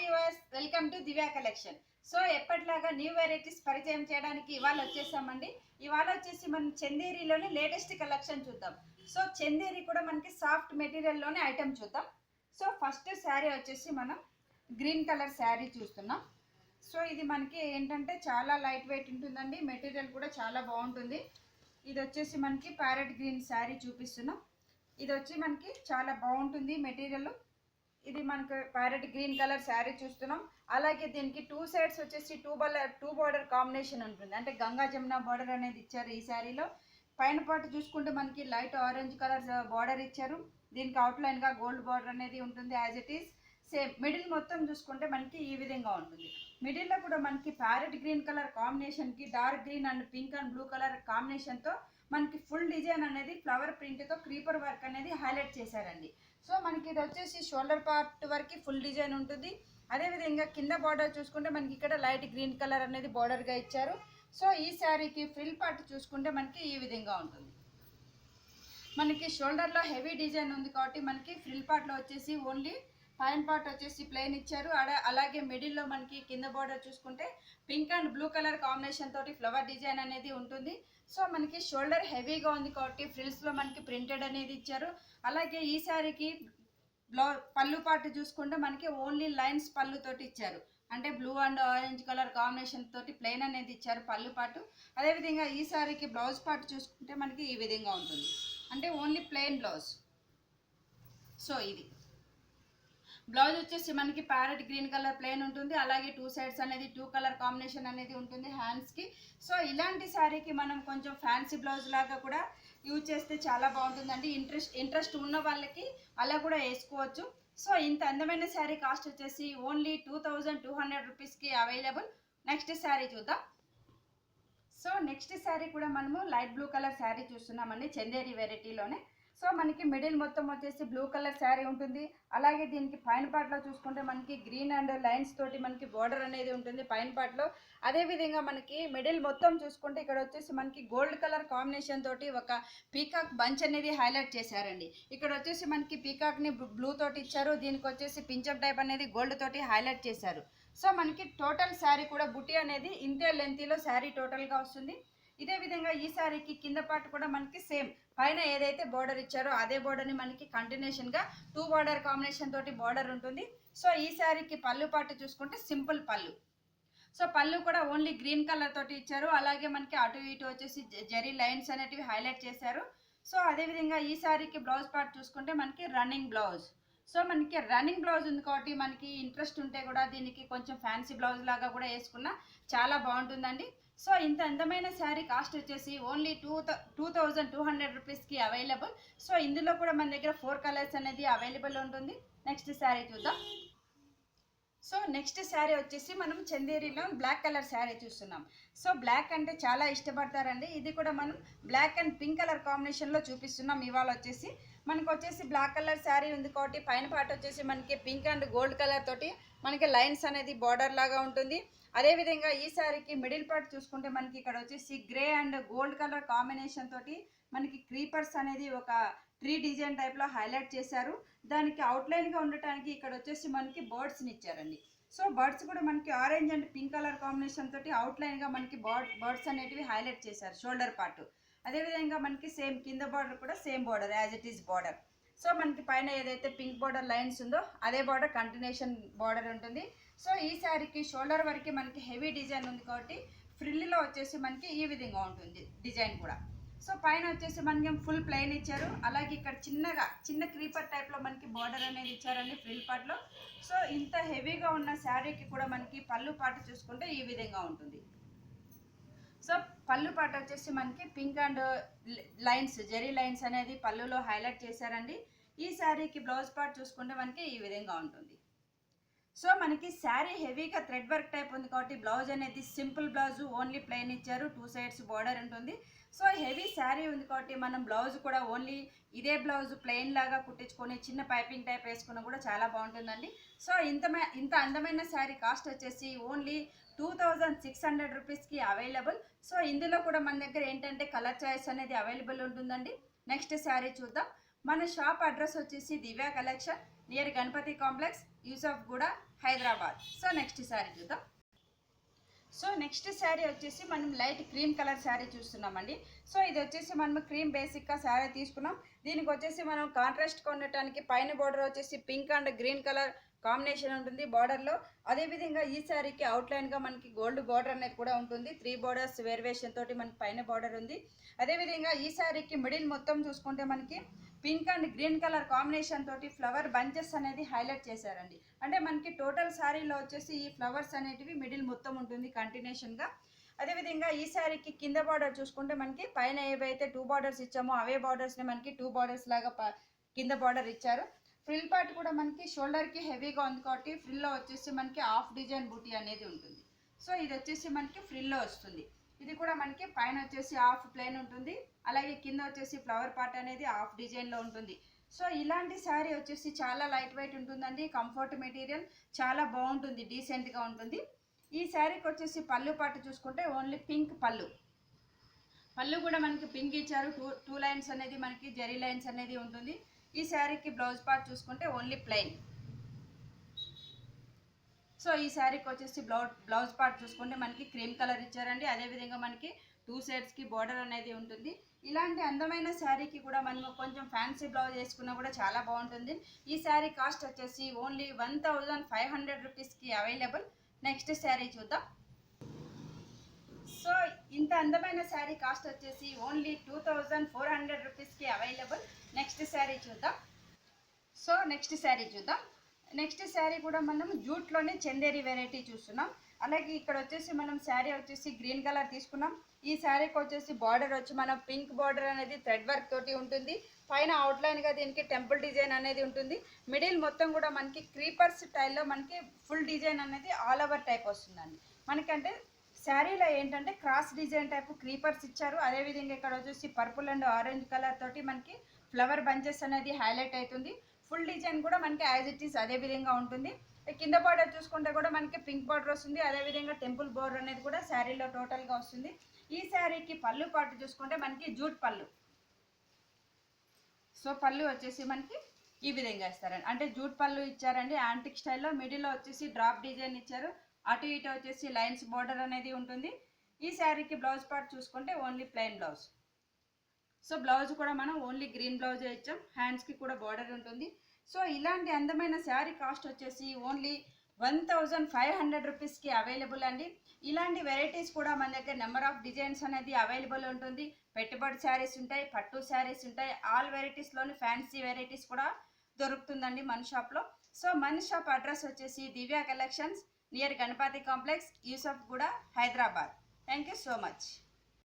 Viewers, welcome to Divya collection. So ఎప్పటిలాగా new varieties పరిచయం చేయడానికి ఇవాళ వచ్చేసామండి. ఇవాళ వచ్చేసి మనం చందేరిలోని లేటెస్ట్ కలెక్షన్ చూద్దాం. సో చందేరి కూడా మనకి సాఫ్ట్ మెటీరియల్లోనే ఐటమ్ చూద్దాం. సో ఫస్ట్ శారీ వచ్చేసి మనం గ్రీన్ కలర్ శారీ చూస్తున్నాం. సో ఇది మనకి ఏంటంటే చాలా లైట్ వెయిట్ ఉంటుందండి, మెటీరియల్ కూడా చాలా బాగుంటుంది. ఇది వచ్చేసి మనకి ప్యారెట్ గ్రీన్ శారీ చూపిస్తున్నాం. ఇది వచ్చి మనకి చాలా బాగుంటుంది మెటీరియల్. ఇది మనకు ప్యారెట్ గ్రీన్ కలర్ శారీ చూస్తున్నాం. అలాగే దీనికి టూ సైడ్స్ వచ్చేసి టూ బార్డర్ కాంబినేషన్ ఉంటుంది, అంటే గంగా జమున బార్డర్ అనేది ఇచ్చారు ఈ శారీలో. పైన పాటు చూసుకుంటే మనకి లైట్ ఆరెంజ్ కలర్ బార్డర్ ఇచ్చారు. దీనికి అవుట్లైన్గా గోల్డ్ బార్డర్ అనేది ఉంటుంది as it is. Same middle మొత్తం చూసుకుంటే మనకి ఈ విధంగా ఉంటుంది. మిడిల్లో కూడా మనకి ప్యారెట్ గ్రీన్ కలర్ కాంబినేషన్కి dark green and pink and blue colour కాంబినేషన్తో మనకి ఫుల్ డిజైన్ అనేది ఫ్లవర్ ప్రింట్తో క్రీపర్ వర్క్ అనేది హైలైట్ చేశారండి. సో మనకి ఇది వచ్చేసి షోల్డర్ పార్ట్ వరకు ఫుల్ డిజైన్ ఉంటుంది. అదేవిధంగా కింద బార్డర్ చూసుకుంటే మనకి ఇక్కడ లైట్ గ్రీన్ కలర్ అనేది బార్డర్గా ఇచ్చారు. సో ఈ శారీకి ఫ్రిల్ పార్ట్ చూసుకుంటే మనకి ఈ విధంగా ఉంటుంది. మనకి షోల్డర్లో హెవీ డిజైన్ ఉంది కాబట్టి మనకి ఫ్రిల్ పార్ట్లో వచ్చేసి ఓన్లీ పైన పార్ట్ వచ్చేసి ప్లెయిన్ ఇచ్చారు. అలాగే మిడిల్లో మనకి కింద బార్డర్ చూసుకుంటే pink and blue colour combination తోటి ఫ్లవర్ డిజైన్ అనేది ఉంటుంది. సో మనకి షోల్డర్ హెవీగా ఉంది కాబట్టి ఫ్రిల్స్లో మనకి ప్రింటెడ్ అనేది ఇచ్చారు. అలాగే ఈ శారీకి పళ్ళు పార్ట్ చూసుకుంటే మనకి ఓన్లీ లైన్స్ పళ్ళుతోటి ఇచ్చారు, అంటే blue and orange colour combination తోటి ప్లెయిన్ అనేది ఇచ్చారు పళ్ళు పాటు. అదేవిధంగా ఈ శారీకి బ్లౌజ్ పార్ట్ చూసుకుంటే మనకి ఈ విధంగా ఉంటుంది, అంటే ఓన్లీ ప్లెయిన్ బ్లౌజ్. సో ఇది బ్లౌజ్ వచ్చేసి మనకి ప్యారెట్ గ్రీన్ కలర్ ప్లెయిన్ ఉంటుంది. అలాగే టూ సైడ్స్ అనేది టూ కలర్ కాంబినేషన్ అనేది ఉంటుంది హ్యాండ్స్కి. సో ఇలాంటి శారీకి మనం కొంచెం ఫ్యాన్సీ బ్లౌజ్ లాగా కూడా యూజ్ చేస్తే చాలా బాగుంటుందండి. ఇంట్రెస్ట్ ఉన్న వాళ్ళకి అలా కూడా వేసుకోవచ్చు. సో ఇంత అందమైన శారీ కాస్ట్ వచ్చేసి ఓన్లీ 2200 రూపీస్కి అవైలబుల్. నెక్స్ట్ శారీ చూద్దాం. సో నెక్స్ట్ శారీ కూడా మనము లైట్ బ్లూ కలర్ శారీ చూస్తున్నామండి, చందేరి వెరైటీలోనే. సో మనకి మిడిల్ మొత్తం వచ్చేసి బ్లూ కలర్ శారీ ఉంటుంది. అలాగే దీనికి పైన పార్ట్లో చూసుకుంటే మనకి గ్రీన్ అండ్ లైన్స్ తోటి మనకి బార్డర్ అనేది ఉంటుంది పైన పార్ట్లో. అదేవిధంగా మనకి మిడిల్ మొత్తం చూసుకుంటే ఇక్కడ వచ్చేసి మనకి గోల్డ్ కలర్ కాంబినేషన్ తోటి ఒక పీకాక్ బంచ్ అనేది హైలైట్ చేశారండి. ఇక్కడ వచ్చేసి మనకి పీకాక్ని బ్లూ తోటి ఇచ్చారు. దీనికి వచ్చేసి పించప్ టైప్ అనేది గోల్డ్ తోటి హైలైట్ చేశారు. సో మనకి టోటల్ శారీ కూడా బుటీ అనేది ఇంతే లెంతీలో శారీ టోటల్గా వస్తుంది. ఇదే విధంగా ఈ శారీకి కింద పార్ట్ కూడా మనకి సేమ్ పైన ఏదైతే బార్డర్ ఇచ్చారో అదే బార్డర్ని మనకి కంటిన్యూషన్గా టూ బార్డర్ కాంబినేషన్ తోటి బార్డర్ ఉంటుంది. సో ఈ శారీకి పళ్ళు పార్ట్ చూసుకుంటే సింపుల్ పళ్ళు. సో పళ్ళు కూడా ఓన్లీ గ్రీన్ కలర్ తోటి ఇచ్చారు. అలాగే మనకి అటు ఇటు వచ్చేసి జరీ లైన్స్ అనేటివి హైలైట్ చేశారు. సో అదేవిధంగా ఈ శారీకి బ్లౌజ్ పార్ట్ చూసుకుంటే మనకి రన్నింగ్ బ్లౌజ్. సో మనకి రన్నింగ్ బ్లౌజ్ ఉంది కాబట్టి మనకి ఇంట్రెస్ట్ ఉంటే కూడా దీనికి కొంచెం ఫ్యాన్సీ బ్లౌజ్ లాగా కూడా వేసుకున్నా చాలా బాగుంటుందండి. సో ఇంత అందమైన శారీ కాస్ట్ వచ్చేసి ఓన్లీ 2200 రూపీస్కి అవైలబుల్. సో ఇందులో కూడా మన దగ్గర 4 కలర్స్ అనేది అవైలబుల్ ఉంటుంది. నెక్స్ట్ శారీ చూద్దాం. సో నెక్స్ట్ శారీ వచ్చేసి మనం చందేరిలో బ్లాక్ కలర్ శారీ చూస్తున్నాం. సో బ్లాక్ అంటే చాలా ఇష్టపడతారండి. ఇది కూడా మనం బ్లాక్ అండ్ పింక్ కలర్ కాంబినేషన్లో చూపిస్తున్నాం. ఇవాళ వచ్చేసి మనకు వచ్చేసి బ్లాక్ కలర్ శారీ ఉంది కాబట్టి పైన పార్ట్ వచ్చేసి మనకి పింక్ అండ్ గోల్డ్ కలర్ తోటి మనకి లైన్స్ అనేది బార్డర్ లాగా ఉంటుంది. అదేవిధంగా ఈ శారీకి మిడిల్ పార్ట్ చూసుకుంటే మనకి ఇక్కడ వచ్చేసి grey and gold colour combination తోటి మనకి క్రీపర్స్ అనేది ఒక ట్రీ డిజైన్ టైప్లో హైలైట్ చేశారు. దానికి అవుట్లైన్గా ఉండటానికి ఇక్కడ వచ్చేసి మనకి బర్డ్స్ని ఇచ్చారండి. సో బర్డ్స్ కూడా మనకి orange and pink colour combination తోటి అవుట్లైన్గా మనకి బర్డ్స్ అనేటివి హైలైట్ చేశారు షోల్డర్ పార్ట్. అదేవిధంగా మనకి సేమ్ కింద బార్డర్ కూడా same border as it is border. So మనకి పైన ఏదైతే పింక్ బార్డర్ లైన్స్ ఉందో అదే బార్డర్ కంటిన్యూషన్ బార్డర్ ఉంటుంది. సో ఈ శారీకి షోల్డర్ వరకు మనకి హెవీ డిజైన్ ఉంది కాబట్టి ఫ్రిల్లో వచ్చేసి మనకి ఈ విధంగా ఉంటుంది డిజైన్ కూడా. సో పైన వచ్చేసి మనకి ఫుల్ ప్లెయిన్ ఇచ్చారు. అలాగే ఇక్కడ చిన్న క్రీపర్ టైప్లో మనకి బార్డర్ అనేది ఇచ్చారండి ఫ్రిల్ పార్ట్లో. సో ఇంత హెవీగా ఉన్న శారీకి కూడా మనకి పళ్ళు పార్ట్ చూసుకుంటే ఈ విధంగా ఉంటుంది. సో పళ్ళు పార్ట్ వచ్చేసి మనకి pink and lines zari lines అనేది పళ్ళులో హైలైట్ చేశారండి. ఈ శారీకి బ్లౌజ్ పార్ట్ చూసుకుంటే మనకి ఈ విధంగా ఉంటుంది. సో మనకి శారీ హెవీగా థ్రెడ్ వర్క్ టైప్ ఉంది కాబట్టి బ్లౌజ్ అనేది సింపుల్ బ్లౌజ్ ఓన్లీ ప్లెయిన్ ఇచ్చారు. టూ సైడ్స్ బార్డర్ ఉంటుంది. సో హెవీ శారీ ఉంది కాబట్టి మనం బ్లౌజ్ కూడా ఓన్లీ ఇదే బ్లౌజ్ ప్లెయిన్ లాగా కుట్టించుకొని చిన్న పైపింగ్ టైప్ వేసుకున్నా కూడా చాలా బాగుంటుందండి. సో ఇంత అందమైన శారీ కాస్ట్ వచ్చేసి ఓన్లీ 2600 రూపీస్కి అవైలబుల్. సో ఇందులో కూడా మన దగ్గర ఏంటంటే కలర్ చాయిస్ అనేది అవైలబుల్ ఉంటుందండి. నెక్స్ట్ శారీ చూద్దాం. మన షాప్ అడ్రస్ వచ్చేసి Divya collection near Ganapati complex, Yousufguda Hyderabad. So next sari చూద్దాం. సో నెక్స్ట్ శారీ వచ్చేసి మనం లైట్ క్రీమ్ కలర్ శారీ చూస్తున్నామండి. సో ఇది వచ్చేసి మనం క్రీమ్ బేసిక్గా శారీ తీసుకున్నాం. దీనికి వచ్చేసి మనం కాంట్రాస్ట్ కొనడానికి పైన బార్డర్ వచ్చేసి pink and green colour combination ఉంటుంది బార్డర్లో. అదేవిధంగా ఈ శారీకి అవుట్లైన్గా మనకి గోల్డ్ బార్డర్ అనేది కూడా ఉంటుంది. 3 బార్డర్స్ వేరియేషన్ తోటి మనకి పైన బార్డర్ ఉంది. అదేవిధంగా ఈ శారీకి మిడిల్ మొత్తం చూసుకుంటే మనకి pink and green colour combination తోటి ఫ్లవర్ బంచెస్ అనేది హైలైట్ చేశారండి. అంటే మనకి టోటల్ శారీలో వచ్చేసి ఈ ఫ్లవర్స్ అనేటివి మిడిల్ మొత్తం ఉంటుంది కంటిన్యూషన్గా. అదేవిధంగా ఈ శారీకి కింద బార్డర్ చూసుకుంటే మనకి పైన ఏవైతే 2 బార్డర్స్ ఇచ్చామో అవే బార్డర్స్ని మనకి 2 బార్డర్స్ లాగా కింద బార్డర్ ఇచ్చారు. ఫ్రిల్ పార్ట్ కూడా మనకి షోల్డర్కి హెవీగా ఉంది కాబట్టి ఫ్రిల్లో వచ్చేసి మనకి హాఫ్ డిజైన్ బూటీ అనేది ఉంటుంది. సో ఇది వచ్చేసి మనకి ఫ్రిల్లో వస్తుంది. ఇది కూడా మనకి పైన వచ్చేసి హాఫ్ ప్లెయిన్ ఉంటుంది, అలాగే కింద వచ్చేసి ఫ్లవర్ పార్ట్ అనేది హాఫ్ డిజైన్లో ఉంటుంది. సో ఇలాంటి శారీ వచ్చేసి చాలా లైట్ వెయిట్ ఉంటుందండి. కంఫర్ట్ మెటీరియల్ చాలా బాగుంటుంది, డీసెంట్గా ఉంటుంది. ఈ శారీకి వచ్చేసి పళ్ళు పార్ట్ చూసుకుంటే ఓన్లీ పింక్ పళ్ళు కూడా మనకి పింక్ ఇచ్చారు. టూ లైన్స్ అనేది మనకి జరీ లైన్స్ అనేది ఉంటుంది. ఈ శారీకి బ్లౌజ్ పార్ట్ చూసుకుంటే ఓన్లీ ప్లెయిన్. సో ఈ శారీకి వచ్చేసి బ్లౌజ్ పార్ట్ చూసుకుంటే మనకి క్రీమ్ కలర్ ఇచ్చారండి. అదేవిధంగా మనకి 2 సైడ్స్కి బార్డర్ అనేది ఉంటుంది. ఇలాంటి అందమైన శారీకి కూడా మనం కొంచెం ఫ్యాన్సీ బ్లౌజ్ వేసుకున్నా కూడా చాలా బాగుంటుంది. ఈ శారీ కాస్ట్ వచ్చేసి ఓన్లీ 1500 రూపీస్కి అవైలబుల్. నెక్స్ట్ శారీ చూద్దాం. సో ఇంత అందమైన శారీ కాస్ట్ వచ్చేసి ఓన్లీ 2400 రూపీస్కి అవైలబుల్. నెక్స్ట్ శారీ చూద్దాం. సో నెక్స్ట్ శారీ కూడా మనం జూట్లోనే చందేరి వెరైటీ చూస్తున్నాం. అలాగే ఇక్కడ వచ్చేసి మనం శారీ వచ్చేసి గ్రీన్ కలర్ తీసుకున్నాం. ఈ శారీకి వచ్చేసి బార్డర్ వచ్చి మనం పింక్ బార్డర్ అనేది థ్రెడ్ వర్క్ తోటి ఉంటుంది. పైన అవుట్లైన్గా దీనికి టెంపుల్ డిజైన్ అనేది ఉంటుంది. మిడిల్ మొత్తం కూడా మనకి క్రీపర్స్ స్టైల్లో మనకి ఫుల్ డిజైన్ అనేది ఆల్ ఓవర్ టైప్ వస్తుందండి. మనకంటే శారీలో ఏంటంటే క్రాస్ డిజైన్ టైపు క్రీపర్స్ ఇచ్చారు. అదేవిధంగా ఇక్కడ వచ్చేసి పర్పుల్ అండ్ ఆరెంజ్ కలర్ తోటి మనకి ఫ్లవర్ బంచెస్ అనేది హైలైట్ అవుతుంది. ఫుల్ డిజైన్ కూడా మనకి యాజ్ ఇట్ ఈస్ అదే విధంగా ఉంటుంది. కింద బార్డర్ చూసుకుంటే కూడా మనకి పింక్ బార్డర్ వస్తుంది. అదేవిధంగా టెంపుల్ బార్డర్ అనేది కూడా శారీలో టోటల్గా వస్తుంది. ఈ శారీకి పళ్ళు పాటు చూసుకుంటే మనకి జూట్ పళ్ళు. సో పళ్ళు వచ్చేసి మనకి ఈ విధంగా ఇస్తారండి. అంటే జూట్ పళ్ళు ఇచ్చారండి యాంటిక్ స్టైల్లో. మిడిల్లో వచ్చేసి డ్రాప్ డిజైన్ ఇచ్చారు. అటు ఇటు వచ్చేసి లైన్స్ బార్డర్ అనేది ఉంటుంది. ఈ శారీకి బ్లౌజ్ పార్ట్ చూసుకుంటే only plain blouse. So blouse కూడా మనం ఓన్లీ గ్రీన్ బ్లౌజే ఇచ్చాం. హ్యాండ్స్కి కూడా బార్డర్ ఉంటుంది. సో ఇలాంటి అందమైన శారీ కాస్ట్ వచ్చేసి ఓన్లీ 1500 రూపీస్కి అవైలబుల్ అండి. ఇలాంటి వెరైటీస్ కూడా మన దగ్గర నెంబర్ ఆఫ్ డిజైన్స్ అనేది అవైలబుల్ ఉంటుంది. పెట్టుబడి శారీస్ ఉంటాయి, పట్టు శారీస్ ఉంటాయి. ఆల్ వెరైటీస్లోని ఫ్యాన్సీ వెరైటీస్ కూడా దొరుకుతుందండి మన షాప్లో. సో మన షాప్ అడ్రస్ వచ్చేసి Divya collections near Ganapati complex, Yousufguda, Hyderabad. Thank you so much.